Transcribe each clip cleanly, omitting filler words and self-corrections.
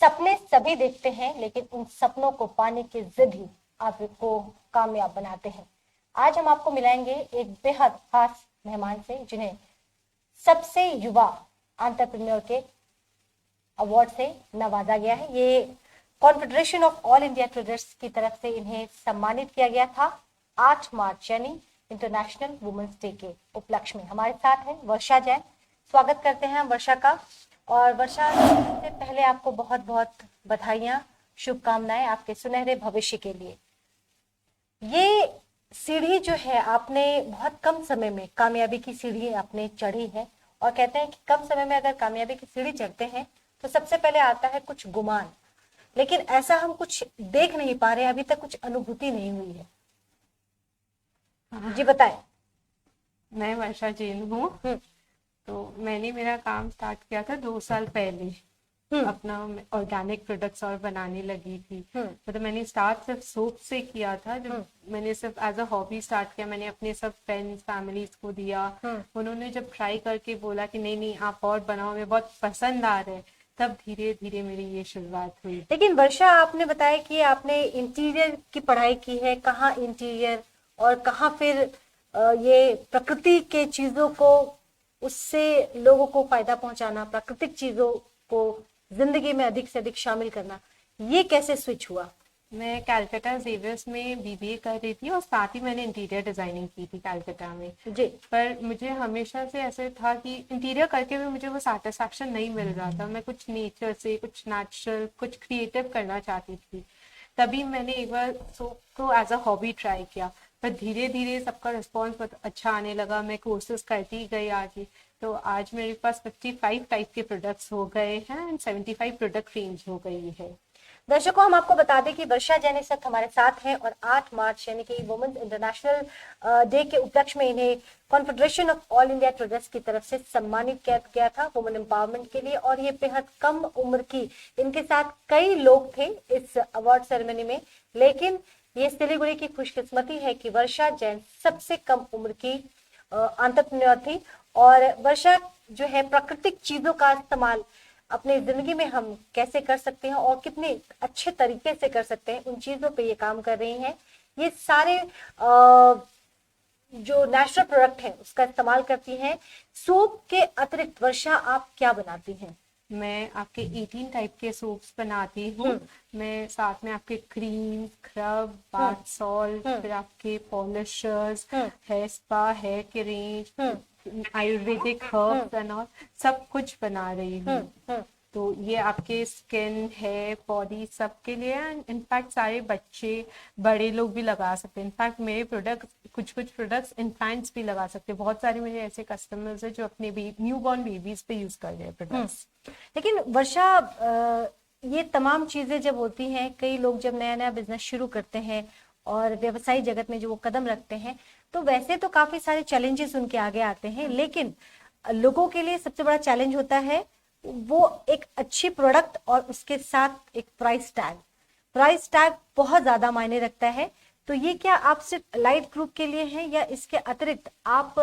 सपने सभी देखते हैं, लेकिन उन सपनों को पाने की जिद ही आपको कामयाब बनाते हैं। आज हम आपको मिलाएंगे एक बेहद खास मेहमान से, जिन्हें सबसे युवा एंटरप्रेन्योर के अवार्ड से नवाजा गया है। ये confederation of all India traders की तरफ से इन्हें सम्मानित किया गया था 8 मार्च यानी इंटरनेशनल वुमेन्स डे के उपलक्ष्य में। हमारे साथ है वर्षा जैन। स्वागत करते हैं वर्षा का। और वर्षा, सबसे पहले आपको बहुत बहुत बधाइयां, शुभकामनाएं आपके सुनहरे भविष्य के लिए। ये सीढ़ी जो है, आपने बहुत कम समय में कामयाबी की सीढ़ी आपने चढ़ी है। और कहते हैं कि कम समय में अगर कामयाबी की सीढ़ी चढ़ते हैं तो सबसे पहले आता है कुछ गुमान, लेकिन ऐसा हम कुछ देख नहीं पा रहे, अभी तक कुछ अनुभूति नहीं हुई है। जी बताएं। मैं वर्षा जैन हूँ। तो मैंने मेरा काम स्टार्ट किया था 2 साल पहले। अपना ऑर्गेनिक प्रोडक्ट्स और बनाने लगी थी। मतलब मैंने स्टार्ट सिर्फ सोप से किया था। जब मैंने सिर्फ एज अ हॉबी स्टार्ट किया, मैंने अपने सब फ्रेंड्स फैमिलीज को दिया। उन्होंने जब ट्राई करके बोला कि नहीं नहीं आप और बनाओ, हमें बहुत पसंद आ रहे, तब धीरे धीरे मेरी ये शुरुआत हुई। लेकिन वर्षा, आपने बताया कि आपने इंटीरियर की पढ़ाई की है। कहाँ इंटीरियर और कहाँ फिर ये प्रकृति के चीजों को, उससे लोगों को फायदा पहुंचाना, प्राकृतिक चीजों को जिंदगी में अधिक से अधिक शामिल करना, ये कैसे स्विच हुआ? मैं कैलकाटा जेवियर्स में बीबीए कर रही थी और साथ ही मैंने इंटीरियर डिजाइनिंग की थी कैलकाटा में जी। पर मुझे हमेशा से ऐसे था कि इंटीरियर करके भी मुझे वो सेटिस्फैक्शन नहीं मिल रहा था। मैं कुछ नेचर से, कुछ नेचुरल, कुछ क्रिएटिव करना चाहती थी। तभी मैंने एक बार सोप को एज अ हॉबी ट्राई किया, पर धीरे धीरे सबका रिस्पॉन्स बहुत अच्छा आने लगा। मैं कोर्सेज करती गई आगे। तो आज मेरे पास 55 टाइप के प्रोडक्ट्स हो गए हैं एंड 75 प्रोडक्ट रेंज हो गई है। दर्शकों, हम आपको बता दें कि वर्षा जैन इस वक्त हमारे साथ हैं और 8 मार्च यानी कि वुमेन्स इंटरनेशनल डे के उपलक्ष्य में इन्हें confederation of all India traders की तरफ से सम्मानित किया गया था वुमेन एम्पावरमेंट के लिए। और ये बेहद कम उम्र की, इनके साथ कई लोग थे इस अवार्ड सेरेमनी में, लेकिन ये सिलीगुड़ी की खुशकिस्मती है कि वर्षा जैन सबसे कम उम्र की एंटरप्रेन्योर थी। और वर्षा जो है, प्राकृतिक चीजों का इस्तेमाल अपनी जिंदगी में हम कैसे कर सकते हैं और कितने अच्छे तरीके से कर सकते हैं, उन चीजों पे ये काम कर रही हैं। ये सारे जो नेचुरल प्रोडक्ट है उसका इस्तेमाल करती हैं। सोप के अतिरिक्त वर्षा, आप क्या बनाती हैं? मैं आपके 18 टाइप के सोप्स बनाती हूँ। मैं साथ में आपके क्रीम, स्क्रब, बाथ सॉल्ट, फिर आपके पॉलिशर्स, हेयर स्पा, हेयर के range, Ayurvedic herbs and all सब कुछ बना रही हूँ। तो ये आपके स्किन, हेयर, बॉडी सबके लिए एंड इनफैक्ट सारे बच्चे, बड़े लोग भी लगा सकते हैं। इनफैक्ट मेरे प्रोडक्ट, कुछ कुछ प्रोडक्ट्स इन्फेंट्स भी लगा सकते हैं। बहुत सारे मेरे ऐसे कस्टमर्स हैं जो अपने न्यू बॉर्न बेबीज पे यूज कर रहे हैं प्रोडक्ट्स। लेकिन वर्षा, ये तमाम चीजें जब होती हैं, कई लोग जब नया नया बिजनेस शुरू करते हैं और व्यवसायिक जगत में जो वो कदम रखते हैं, तो वैसे तो काफी सारे चैलेंजेस उनके आगे आते हैं, लेकिन लोगों के लिए सबसे बड़ा चैलेंज होता है वो एक अच्छी प्रोडक्ट और उसके साथ एक प्राइस टैग। प्राइस टैग बहुत ज्यादा मायने रखता है। तो ये क्या आप सिर्फ लाइट ग्रुप के लिए है, या इसके अतिरिक्त आप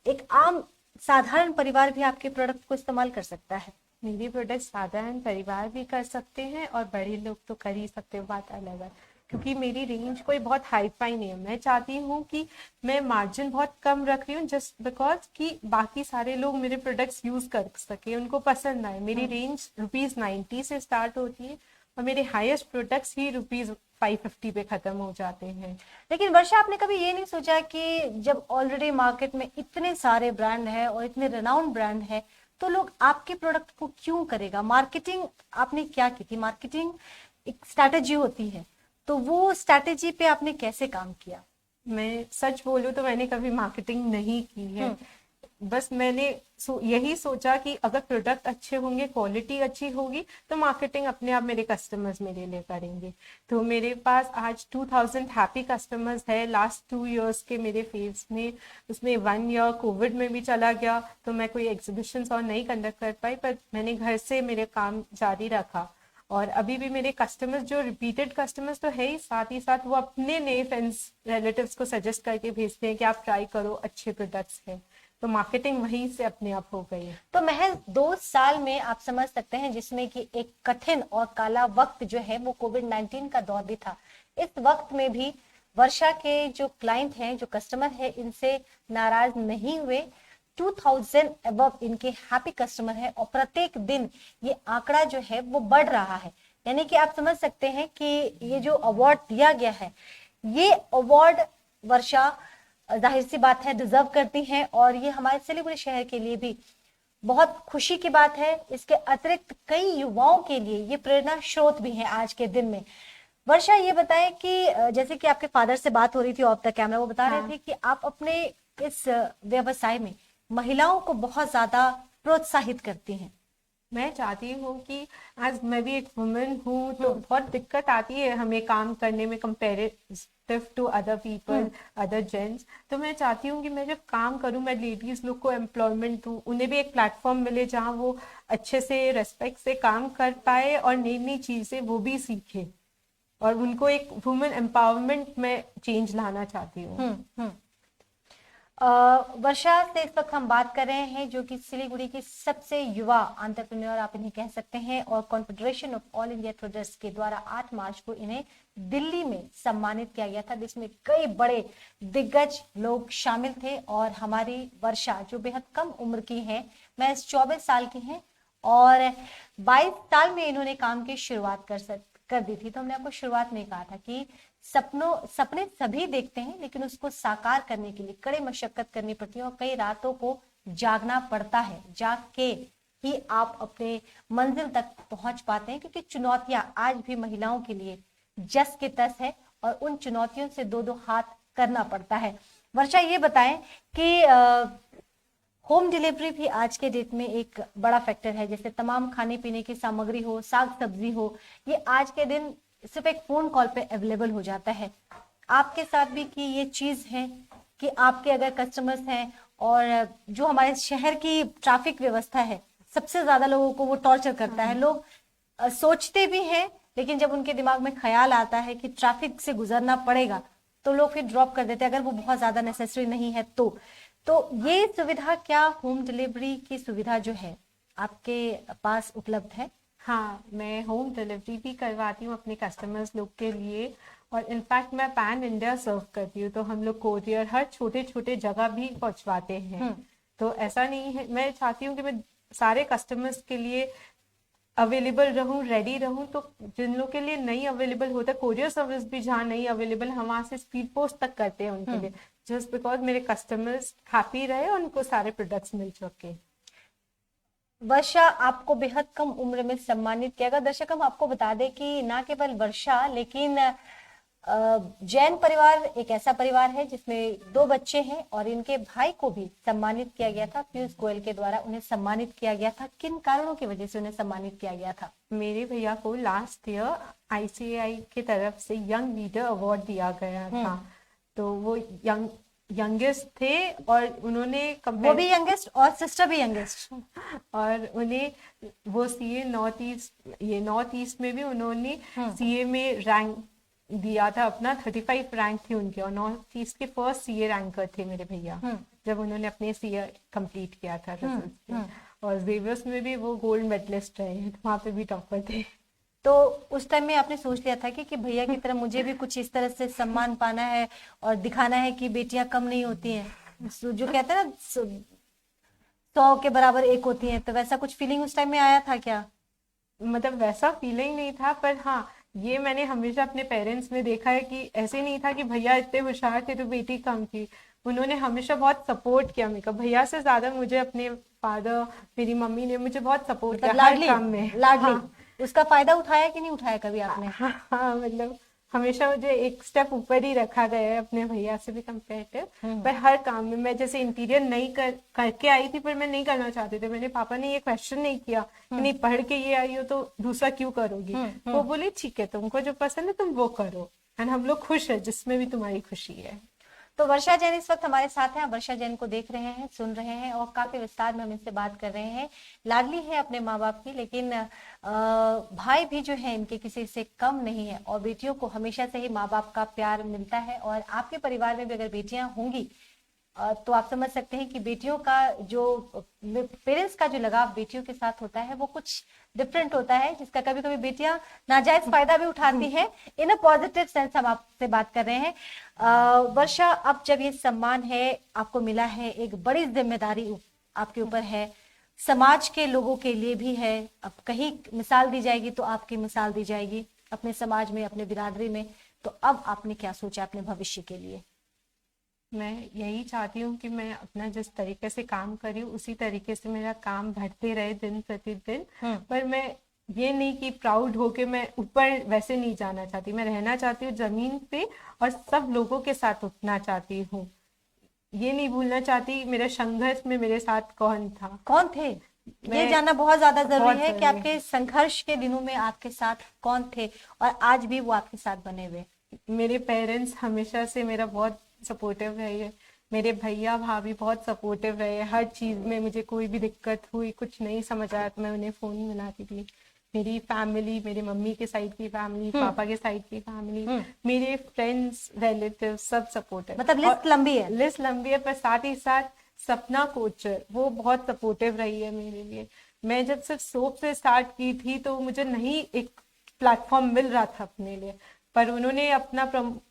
एक आम साधारण परिवार भी आपके प्रोडक्ट को इस्तेमाल कर सकता है? मेरे प्रोडक्ट साधारण परिवार भी कर सकते हैं और बड़े लोग तो कर ही सकते हैं, बात अलग है। क्योंकि मेरी रेंज कोई बहुत हाई फाई नहीं है। मैं चाहती हूँ कि मैं मार्जिन बहुत कम रख रही हूँ जस्ट बिकॉज कि बाकी सारे लोग मेरे प्रोडक्ट्स यूज कर सके, उनको पसंद आए। मेरी रेंज ₹90 से स्टार्ट होती है और मेरे हाईएस्ट प्रोडक्ट्स ही ₹550 पे खत्म हो जाते हैं। लेकिन वर्षा, आपने कभी ये नहीं सोचा कि जब ऑलरेडी मार्केट में इतने सारे ब्रांड है और इतने रेनाउंड ब्रांड है, तो लोग आपके प्रोडक्ट को क्यों करेगा? मार्केटिंग आपने क्या की थी? मार्केटिंग एक स्ट्रैटेजी होती है, तो वो स्ट्रैटेजी पे आपने कैसे काम किया? मैं सच बोलूं तो मैंने कभी मार्केटिंग नहीं की है। बस मैंने यही सोचा कि अगर प्रोडक्ट अच्छे होंगे, क्वालिटी अच्छी होगी, तो मार्केटिंग अपने आप मेरे कस्टमर्स मेरे लिए करेंगे। तो मेरे पास आज 2000 हैप्पी कस्टमर्स है लास्ट 2 इयर्स के मेरे फेज में। उसमें 1 ईयर कोविड में भी चला गया, तो मैं कोई एग्जीबिशंस और नहीं कंडक्ट कर पाई, पर मैंने घर से मेरे काम जारी रखा। और अभी भी मेरे कस्टमर्स जो रिपीटेड कस्टमर्स तो है ही साथ वो अपने नए फ्रेंड्स, रिलेटिव्स को सजेस्ट करके भेजते हैं कि आप ट्राई करो, अच्छे प्रोडक्ट्स हैं। तो मार्केटिंग वहीं से अपने आप हो गई। तो महज 2 साल में आप समझ सकते हैं, जिसमें कि एक कठिन और काला वक्त जो है वो कोविड-19 का दौर भी था। इस वक्त में भी वर्षा के जो क्लाइंट हैं, जो कस्टमर है, इनसे नाराज नहीं हुए। 2000 अबव इनके हैप्पी कस्टमर है और प्रत्येक दिन ये आंकड़ा जो है वो बढ़ रहा है। यानी कि आप समझ सकते हैं कि ये जो अवार्ड दिया गया है, ये अवार्ड वर्षा जाहिर सी बात है डिजर्व करती हैं, और ये हमारे सिलीगुड़ी शहर के लिए भी बहुत खुशी की बात है। इसके अतिरिक्त कई युवाओं के लिए ये प्रेरणा स्रोत भी है आज के दिन में। वर्षा, ये बताएं कि जैसे कि आपके फादर से बात हो रही थी ऑफ द कैमरा, वो बता रहे थे कि आप अपने इस व्यवसाय में महिलाओं को बहुत ज्यादा प्रोत्साहित करती हैं। मैं चाहती हूँ कि आज मैं भी एक वुमेन हूँ, तो बहुत दिक्कत आती है हमें काम करने में comparative to other people, other gents. तो मैं चाहती हूँ कि मैं जब काम करूँ, मैं लेडीज लोग को एम्प्लॉयमेंट दूँ, उन्हें भी एक प्लेटफॉर्म मिले जहाँ वो अच्छे से रेस्पेक्ट से काम कर पाए और नई नई चीजें वो भी सीखे, और उनको एक वुमेन एम्पावरमेंट में चेंज लाना चाहती हूँ। वर्षा से इस वक्त हम बात कर रहे हैं, जो कि सिलीगुड़ी की सबसे युवा एंटरप्रेन्योर आप इन्हें कह सकते हैं, और confederation of all India traders के द्वारा 8 मार्च को इन्हें दिल्ली में सम्मानित किया गया था, जिसमें कई बड़े दिग्गज लोग शामिल थे। और हमारी वर्षा जो बेहद कम उम्र की है, महज 24 साल की हैं, और 22 साल में इन्होंने काम की शुरुआत कर दी थी। तो हमने आपको शुरुआत में कहा था कि सपने सभी देखते हैं, लेकिन उसको साकार करने के लिए कड़ी मशक्कत करनी पड़ती है और कई रातों को जागना पड़ता है। जाग के ही आप अपने मंजिल तक पहुंच पाते हैं, क्योंकि चुनौतियां आज भी महिलाओं के लिए जस के तस है, और उन चुनौतियों से दो हाथ करना पड़ता है। वर्षा, ये बताएं कि होम डिलीवरी भी आज के डेट में एक बड़ा फैक्टर है। जैसे तमाम खाने पीने की सामग्री हो, साग सब्जी हो, ये आज के दिन सिर्फ एक फोन कॉल पे अवेलेबल हो जाता है। आपके साथ भी कि ये चीज है कि आपके अगर कस्टमर्स हैं, और जो हमारे शहर की ट्रैफिक व्यवस्था है, सबसे ज्यादा लोगों को वो टॉर्चर करता है। लोग सोचते भी हैं, लेकिन जब उनके दिमाग में ख्याल आता है कि ट्रैफिक से गुजरना पड़ेगा, तो लोग फिर ड्रॉप कर देते हैं, अगर वो बहुत ज्यादा नेसेसरी नहीं है तो ये सुविधा, क्या होम डिलीवरी की सुविधा जो है आपके पास उपलब्ध है? हाँ, मैं होम डिलीवरी भी करवाती हूँ अपने कस्टमर्स लोग के लिए, और इनफैक्ट मैं पैन इंडिया सर्व करती हूँ, तो हम लोग कोरियर हर छोटे छोटे जगह भी पहुंचवाते हैं। तो ऐसा नहीं है, मैं चाहती हूँ कि मैं सारे कस्टमर्स के लिए अवेलेबल रहूं, रेडी रहूं। तो जिन लोग के लिए नहीं अवेलेबल होता, कोरियर सर्विस भी जहाँ नहीं अवेलेबल, हम वहां से स्पीड पोस्ट तक करते हैं उनके लिए, जस्ट बिकॉज मेरे कस्टमर्स हैप्पी रहे और उनको सारे प्रोडक्ट्स मिल सके। वर्षा, आपको बेहद कम उम्र में सम्मानित किया गया। दर्शक, हम आपको बता दें कि ना केवल वर्षा, लेकिन जैन परिवार एक ऐसा परिवार है जिसमें 2 बच्चे हैं, और इनके भाई को भी सम्मानित किया गया था। पीयूष गोयल के द्वारा उन्हें सम्मानित किया गया था। किन कारणों की वजह से उन्हें सम्मानित किया गया था? मेरे भैया को लास्ट ईयर ICAI की तरफ से यंग लीडर अवार्ड दिया गया था। तो वो यंगेस्ट थे, और उन्होंने वो भी यंगेस्ट और सिस्टर भी यंगेस्ट, और उन्हें वो CA नॉर्थ ईस्ट में भी उन्होंने CA में रैंक दिया था अपना। 35 रैंक थी उनके, और नॉर्थ ईस्ट के फर्स्ट CA रैंकर थे मेरे भैया, जब उन्होंने अपने CA कंप्लीट किया था रिजल्ट। और जेवियर्स में भी वो गोल्ड मेडलिस्ट रहे हैं, वहां पे भी टॉपर थे। तो उस टाइम में आपने सोच लिया था कि भैया की तरह मुझे भी कुछ इस तरह से सम्मान पाना है और दिखाना है कि बेटियां कम नहीं होती हैं, जो कहते हैं ना 100 के बराबर एक होती हैं, तो वैसा कुछ फीलिंग उस टाइम में आया था क्या? मतलब वैसा फीलिंग नहीं था, पर हाँ, ये मैंने हमेशा अपने पेरेंट्स में देखा है कि ऐसे नहीं था कि भैया इतने होशियार थे तो बेटी कम थी। उन्होंने हमेशा बहुत सपोर्ट किया मेरे को, भैया से ज्यादा मुझे अपने फादर, मेरी मम्मी ने मुझे बहुत सपोर्ट किया हर काम में। लाडली। हाँ, उसका फायदा उठाया कि नहीं उठाया कभी आपने? हाँ, मतलब हमेशा मुझे एक स्टेप ऊपर ही रखा गया है अपने भैया से भी कंपेरेटिव। पर हर काम में मैं जैसे इंटीरियर नहीं करके आई थी, पर मैं नहीं करना चाहती थी। मेरे पापा ने ये क्वेश्चन नहीं किया कि नहीं पढ़ के ये आई हो तो दूसरा क्यों करोगी। वो बोले ठीक है, तुमको जो पसंद है तुम वो करो, एंड हम लोग खुश है जिसमें भी तुम्हारी खुशी है। तो वर्षा जैन इस वक्त हमारे साथ हैं। वर्षा जैन को देख रहे हैं, सुन रहे हैं, और काफी विस्तार में हम इनसे बात कर रहे हैं। लाडली है अपने माँ बाप की, लेकिन भाई भी जो है इनके किसी से कम नहीं है, और बेटियों को हमेशा से ही माँ बाप का प्यार मिलता है। और आपके परिवार में भी अगर बेटियां होंगी तो आप समझ सकते हैं कि बेटियों का जो पेरेंट्स का जो लगाव बेटियों के साथ होता है वो कुछ डिफरेंट होता है, जिसका कभी कभी बेटियां नाजायज फायदा भी उठाती हैं। इन अ पॉजिटिव सेंस हम आपसे बात कर रहे हैं। वर्षा, अब जब ये सम्मान है आपको मिला है, एक बड़ी जिम्मेदारी आपके ऊपर है, समाज के लोगों के लिए भी है। अब कहीं मिसाल दी जाएगी तो आपकी मिसाल दी जाएगी अपने समाज में, अपने बिरादरी में। तो अब आपने क्या सोचा अपने भविष्य के लिए? मैं यही चाहती हूँ कि मैं अपना जिस तरीके से काम कर रही हूँ उसी तरीके से मेरा काम बढ़ते रहे दिन प्रतिदिन। पर मैं ये नहीं कि प्राउड होके मैं ऊपर वैसे नहीं जाना चाहती, मैं रहना चाहती हूँ जमीन पे और सब लोगों के साथ उठना चाहती हूँ। ये नहीं भूलना चाहती मेरे संघर्ष में मेरे साथ कौन था, कौन थे। ये जानना बहुत ज्यादा जरूरी बहुत है कि जरूरी आपके संघर्ष के दिनों में आपके साथ कौन थे और आज भी वो आपके साथ बने हुए। मेरे पेरेंट्स हमेशा से मेरा बहुत सपोर्टिव रहे हैं, मेरे भैया भाभी बहुत सपोर्टिव रहे हैं। हर चीज में मुझे कोई भी दिक्कत हुई, कुछ नहीं समझ आया तो मैं उन्हें फोन मिलाती थी। मेरी फैमिली, मेरे मम्मी के साइड की फैमिली, पापा के साइड की फैमिली, मेरे फ्रेंड्स, रिलेटिव सब सपोर्टिव। मतलब लिस्ट लंबी है। लिस्ट लंबी है, पर साथ ही साथ सपना कोचर वो बहुत सपोर्टिव रही है मेरे लिए। मैं जब सिर्फ सोप से स्टार्ट की थी तो मुझे नहीं एक प्लेटफॉर्म मिल रहा था अपने लिए, पर उन्होंने अपना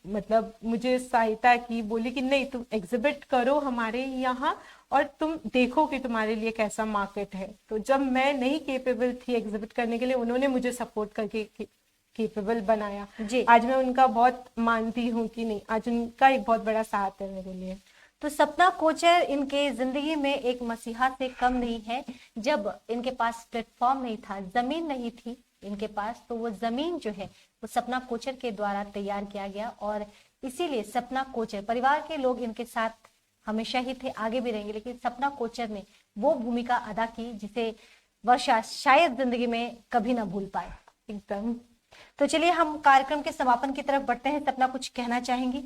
मतलब मुझे सहायता की, बोली कि नहीं तुम एग्जिबिट करो हमारे यहाँ और तुम देखो कि तुम्हारे लिए कैसा मार्केट है। तो जब मैं नहीं केपेबल थी एग्जिबिट करने के लिए, उन्होंने मुझे सपोर्ट करके केपेबल बनाया जी। आज मैं उनका बहुत मानती हूँ कि नहीं, आज उनका एक बहुत बड़ा साथ है मेरे लिए। तो सपना कोचर इनके जिंदगी में एक मसीहा से कम नहीं है। जब इनके पास प्लेटफॉर्म नहीं था, जमीन नहीं थी इनके पास, तो वो जमीन जो है वो सपना कोचर के द्वारा तैयार किया गया और इसीलिए सपना कोचर, परिवार के लोग इनके साथ हमेशा ही थे, आगे भी रहेंगे, लेकिन सपना कोचर ने वो भूमिका अदा की जिसे वर्षा शायद जिंदगी में कभी ना भूल पाए। एकदम। तो चलिए हम कार्यक्रम के समापन की तरफ बढ़ते हैं। सपना कुछ कहना चाहेंगी?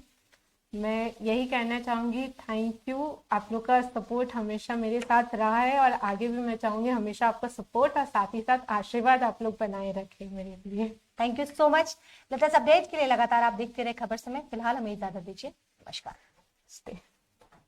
मैं यही कहना चाहूंगी, थैंक यू। आप लोग का सपोर्ट हमेशा मेरे साथ रहा है और आगे भी मैं चाहूंगी हमेशा आपका सपोर्ट और साथ ही साथ आशीर्वाद आप लोग बनाए रखें मेरे लिए। Thank you so much. Latest update के लिए लगातार आप देखते रहे खबर समय। फिलहाल हमें इजाजत दीजिए। नमस्कार।